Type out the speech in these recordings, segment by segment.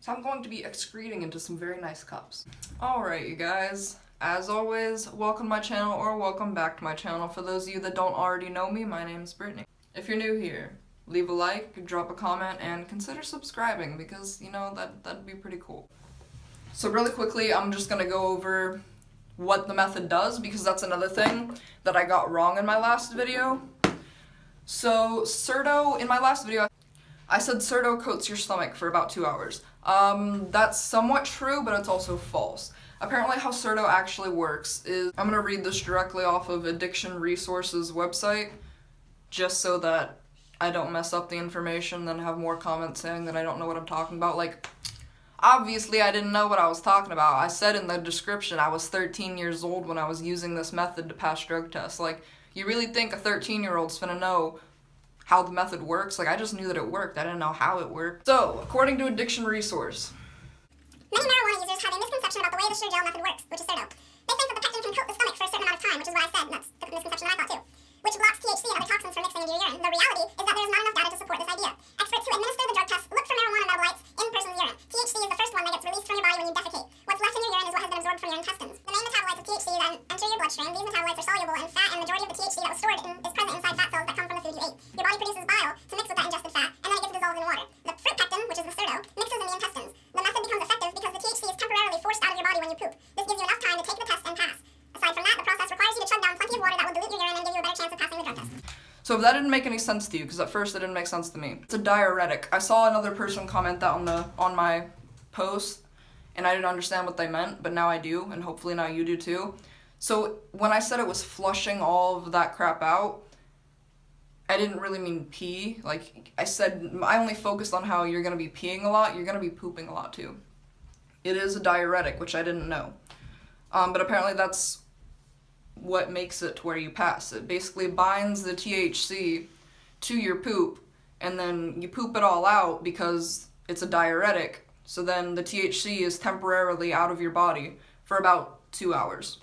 So I'm going to be excreting into some very nice cups. Alright, you guys. As always, welcome to my channel, or welcome back to my channel. For those of you that don't already know me, my name is Brittany. If you're new here, leave a like, drop a comment, and consider subscribing because, you know, that'd be pretty cool. So really quickly, I'm just gonna go over what the method does because that's another thing that I got wrong in my last video. So CERTO, in my last video, I said CERTO coats your stomach for about 2 hours. That's somewhat true, but it's also false. Apparently how CERTO actually works is, I'm gonna read this directly off of Addiction Resources website, just so that I don't mess up the information, then have more comments saying that I don't know what I'm talking about. Like, obviously I didn't know what I was talking about. I said in the description I was 13 years old when I was using this method to pass drug tests. Like, you really think a 13-year-old's finna know how the method works? Like, I just knew that it worked. I didn't know how it worked. So, according to Addiction Resource, many marijuana users have a misconception about the way the sugar gel method works, which is CERTO. They think that the pectin can coat the stomach for a certain amount of time, which is what I said, and that's the misconception that I thought too, which blocks THC and other toxins from mixing into your urine. The reality is that there's not enough data to support this idea. Experts who administer the drug test look for marijuana metabolites in the person's urine. THC is the first one that gets released from your body when you defecate. What's left in your urine is what has been absorbed from your intestines. The main metabolites of THC then enter your bloodstream. These metabolites are soluble in fat, and the majority of the THC that was stored is present inside fat cells that come from the food you ate. Your body produces bile to mix with that ingested fat, and then it gets dissolved in water. The fruit pectin, which is the CERTO, mixes in the intestines. The method becomes effective because the THC is temporarily forced out of your body when you poop. This gives you enough time to take the test and pass. Aside from that, the process requires you to chug down plenty of water that will dilute your urine and give you a better chance of passing the drug test. so if that didn't make any sense to you, because at first it didn't make sense to me, it's a diuretic. I saw another person comment that on my post, and I didn't understand what they meant, but now I do, and hopefully now you do too. So when I said it was flushing all of that crap out, I didn't really mean pee. Like I said, I only focused on how you're gonna be peeing a lot, you're gonna be pooping a lot too. It is a diuretic, which I didn't know. But apparently that's what makes it to where you pass. It basically binds the THC to your poop, and then you poop it all out because it's a diuretic, so then the THC is temporarily out of your body for about 2 hours.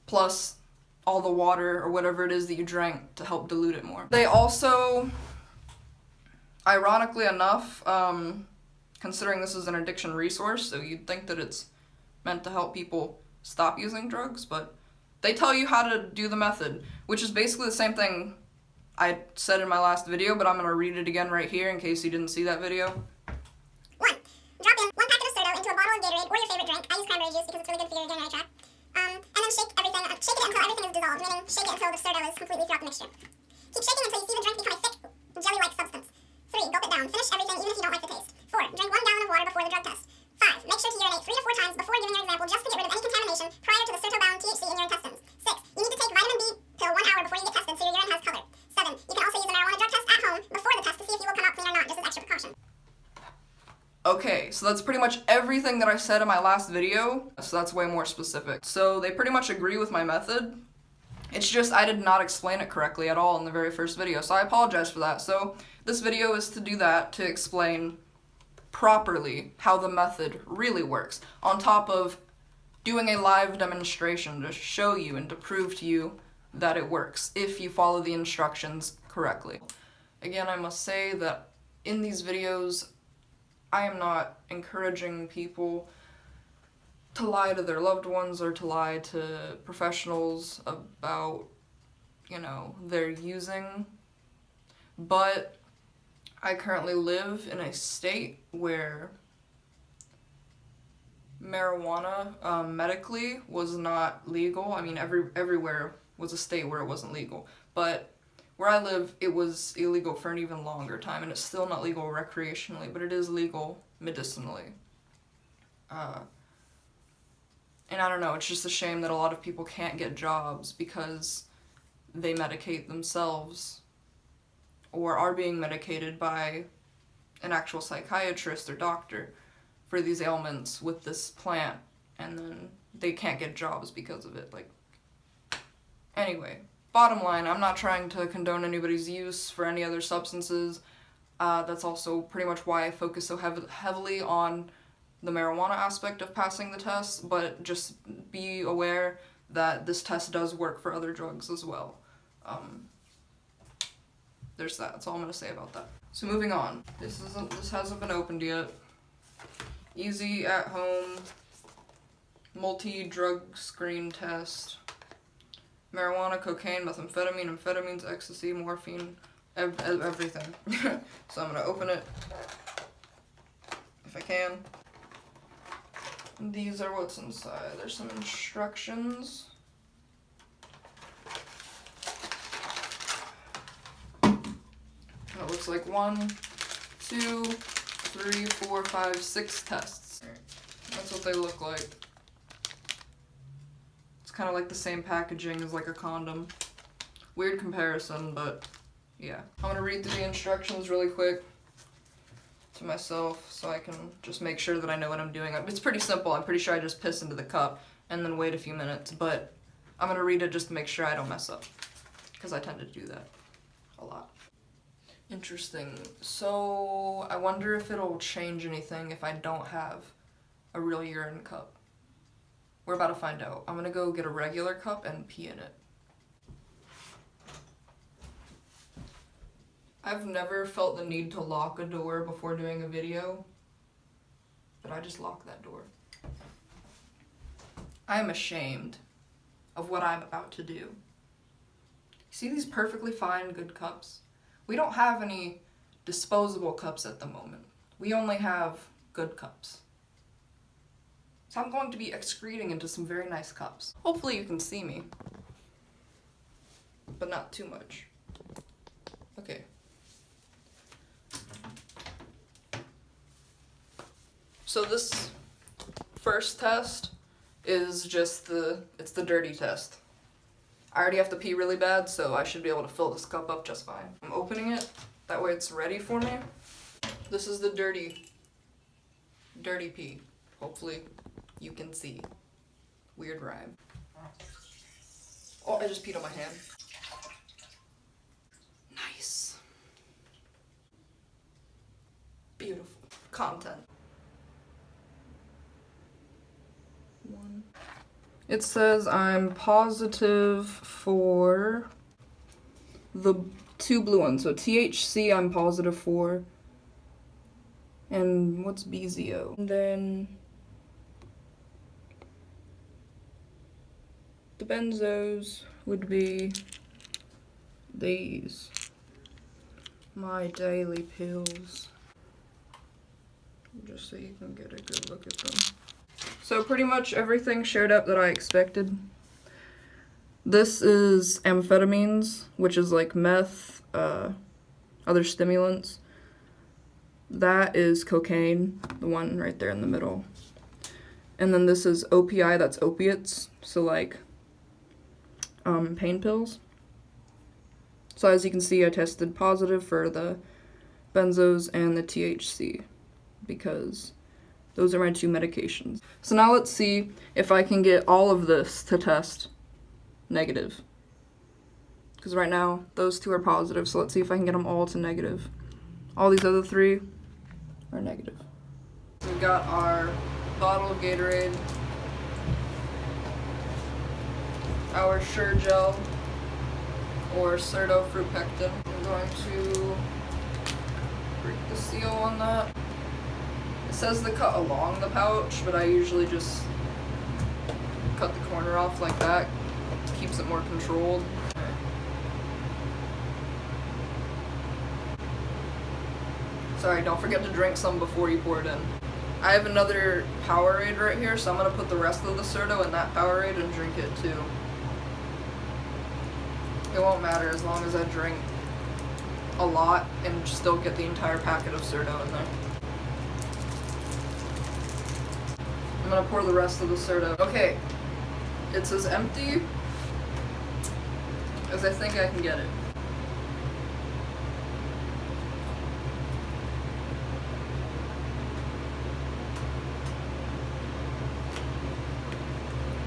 Plus all the water or whatever it is that you drank to help dilute it more. They also, ironically enough, considering this is an addiction resource, so you'd think that it's meant to help people stop using drugs, but they tell you how to do the method, which is basically the same thing I said in my last video, but I'm going to read it again right here in case you didn't see that video. 1. Drop in 1 packet of CERTO into a bottle of Gatorade or your favorite drink. I use cranberry juice because it's really good for your urinary tract. And then shake it until everything is dissolved, meaning shake it until the CERTO is completely throughout the mixture. Keep shaking until you see the drink become a thick, jelly-like substance. 3. Gulp it down. Finish everything even if you don't like the taste. 4. Drink 1 gallon of water before the drug test. 5. Make sure to urinate 3 to 4 times before giving your example just to get rid of any contamination prior to the CERTO-bound THC in your intestines. 6. You need to take vitamin B pill 1 hour before you get tested so your urine has color. 7. You can also use a marijuana drug test at home before the test to see if you will come out clean or not, just as extra precaution. Okay, so that's pretty much everything that I said in my last video, so that's way more specific. So they pretty much agree with my method. It's just I did not explain it correctly at all in the very first video, so I apologize for that. So this video is to do that, to explain properly how the method really works, on top of doing a live demonstration to show you and to prove to you that it works, if you follow the instructions correctly. Again, I must say that in these videos, I am not encouraging people to lie to their loved ones or to lie to professionals about, you know, their using, but I currently live in a state where marijuana medically was not legal. I mean, everywhere was a state where it wasn't legal, but where I live, it was illegal for an even longer time, and it's still not legal recreationally, but it is legal medicinally. And I don't know, it's just a shame that a lot of people can't get jobs because they medicate themselves or are being medicated by an actual psychiatrist or doctor for these ailments with this plant, and then they can't get jobs because of it. Like, anyway, bottom line, I'm not trying to condone anybody's use for any other substances. That's also pretty much why I focus so heavily on the marijuana aspect of passing the test, but just be aware that this test does work for other drugs as well. There's that. That's all I'm gonna say about that. So moving on. This hasn't been opened yet. Easy at home multi-drug screen test. Marijuana, cocaine, methamphetamine, amphetamines, ecstasy, morphine, everything. So I'm gonna open it if I can. These are what's inside. There's some instructions. It looks like 1, 2, 3, 4, 5, 6 tests. That's what they look like. It's kind of like the same packaging as like a condom. Weird comparison, but yeah. I'm gonna read through the instructions really quick to myself so I can just make sure that I know what I'm doing. It's pretty simple. I'm pretty sure I just piss into the cup and then wait a few minutes, but I'm gonna read it just to make sure I don't mess up, because I tend to do that a lot. Interesting. So I wonder if it'll change anything if I don't have a real urine cup. We're about to find out. I'm gonna go get a regular cup and pee in it. I've never felt the need to lock a door before doing a video, but I just locked that door. I am ashamed of what I'm about to do. See these perfectly fine good cups? We don't have any disposable cups at the moment. We only have good cups. So I'm going to be excreting into some very nice cups. Hopefully you can see me, but not too much. Okay. So this first test is just it's the dirty test. I already have to pee really bad, so I should be able to fill this cup up just fine. I'm opening it, that way it's ready for me. This is the dirty pee. Hopefully you can see. Weird rhyme. Oh, I just peed on my hand. Nice. Beautiful. Content. It says I'm positive for the 2 blue ones. So THC I'm positive for. And what's BZO? And then the benzos would be these. My daily pills. Just so you can get a good look at them. So pretty much everything showed up that I expected. This is amphetamines, which is like meth, other stimulants. That is cocaine, the one right there in the middle. And then this is OPI, that's opiates, so like pain pills. So as you can see, I tested positive for the benzos and the THC because those are my 2 medications. So now let's see if I can get all of this to test negative. Because right now, those 2 are positive, so let's see if I can get them all to negative. All these other 3 are negative. We got our bottle of Gatorade, our Sure Gel, or CERTO fruit pectin. I'm going to break the seal on that. It says to cut along the pouch, but I usually just cut the corner off like that. Keeps it more controlled. Sorry, don't forget to drink some before you pour it in. I have another Powerade right here, so I'm gonna put the rest of the CERTO in that Powerade and drink it too. It won't matter as long as I drink a lot and still get the entire packet of CERTO in there. I'm gonna pour the rest of the CERTO. Okay, it's as empty as I think I can get it.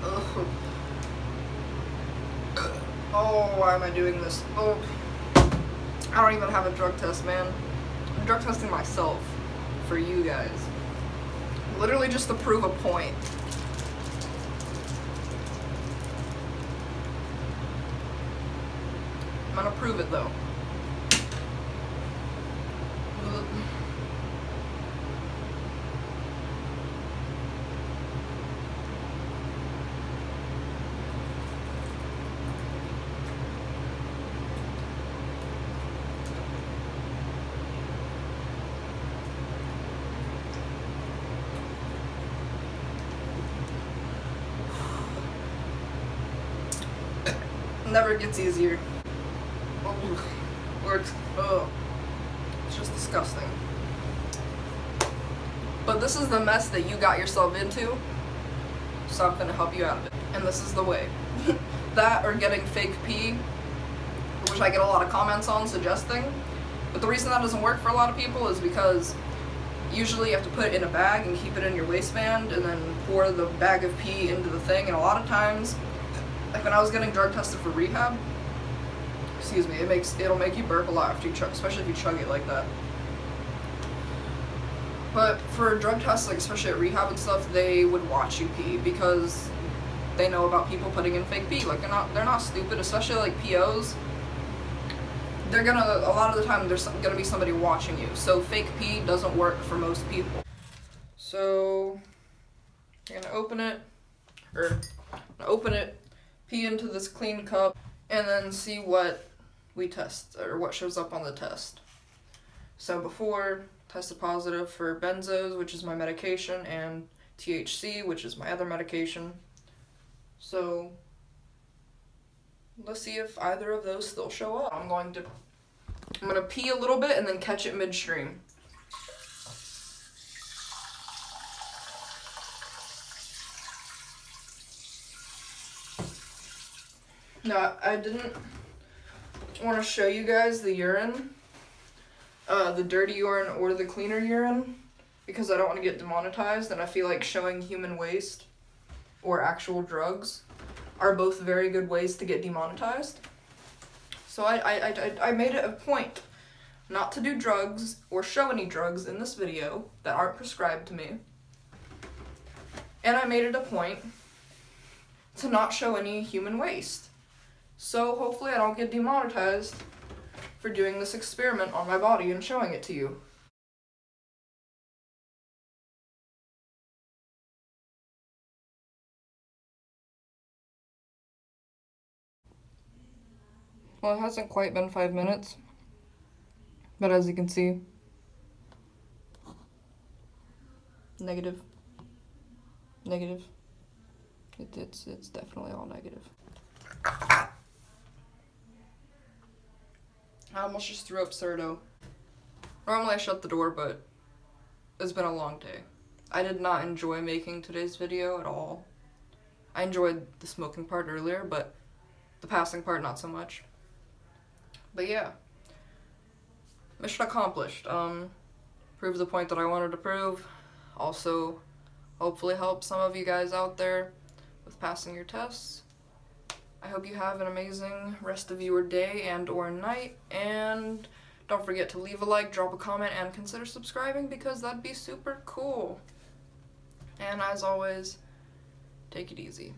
Ugh. Oh, why am I doing this? Oh, I don't even have a drug test, man. I'm drug testing myself for you guys. Literally just to prove a point. I'm gonna prove it though. never gets easier. It's just disgusting. But this is the mess that you got yourself into, so I'm gonna help you out of it. And this is the way. That or getting fake pee, which I get a lot of comments on suggesting. But the reason that doesn't work for a lot of people is because usually you have to put it in a bag and keep it in your waistband and then pour the bag of pee into the thing. And a lot of times, like when I was getting drug tested for rehab, excuse me, it'll make you burp a lot after you chug, especially if you chug it like that. But for drug tests, like especially at rehab and stuff, they would watch you pee because they know about people putting in fake pee. Like they're not stupid, especially like POs. A lot of the time there's gonna be somebody watching you. So fake pee doesn't work for most people. So you're gonna open it, pee into this clean cup, and then see what we test or what shows up on the test. So before, tested positive for benzos, which is my medication, and THC, which is my other medication. So let's see if either of those still show up. I'm gonna pee a little bit and then catch it midstream. Now, I didn't want to show you guys the urine, the dirty urine or the cleaner urine, because I don't want to get demonetized, and I feel like showing human waste or actual drugs are both very good ways to get demonetized. So I made it a point not to do drugs or show any drugs in this video that aren't prescribed to me. And I made it a point to not show any human waste. So hopefully I don't get demonetized for doing this experiment on my body and showing it to you. Well, it hasn't quite been 5 minutes, but as you can see, negative. It's definitely all negative. I almost just threw up CERTO. Normally I shut the door, but it's been a long day. I did not enjoy making today's video at all. I enjoyed the smoking part earlier, but the passing part not so much. But yeah, mission accomplished. Proved the point that I wanted to prove. Also, hopefully help some of you guys out there with passing your tests. I hope you have an amazing rest of your day and or night, and don't forget to leave a like, drop a comment, and consider subscribing because that'd be super cool. And as always, take it easy.